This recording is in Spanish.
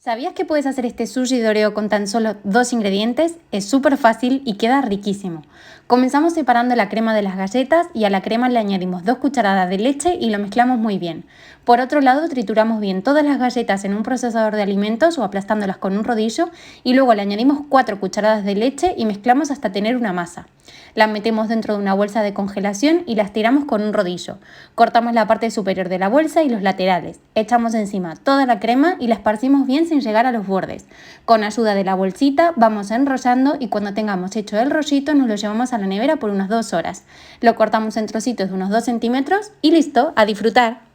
¿Sabías que puedes hacer este sushi de Oreo con tan solo 2 ingredientes? Es súper fácil y queda riquísimo. Comenzamos separando la crema de las galletas y a la crema le añadimos 2 cucharadas de leche y lo mezclamos muy bien. Por otro lado, trituramos bien todas las galletas en un procesador de alimentos o aplastándolas con un rodillo y luego le añadimos 4 cucharadas de leche y mezclamos hasta tener una masa. Las metemos dentro de una bolsa de congelación y las tiramos con un rodillo. Cortamos la parte superior de la bolsa y los laterales. Echamos encima toda la crema y la esparcimos bien sin llegar a los bordes. Con ayuda de la bolsita vamos enrollando y cuando tengamos hecho el rollito nos lo llevamos a la nevera por unas 2 horas. Lo cortamos en trocitos de unos 2 centímetros y listo, a disfrutar.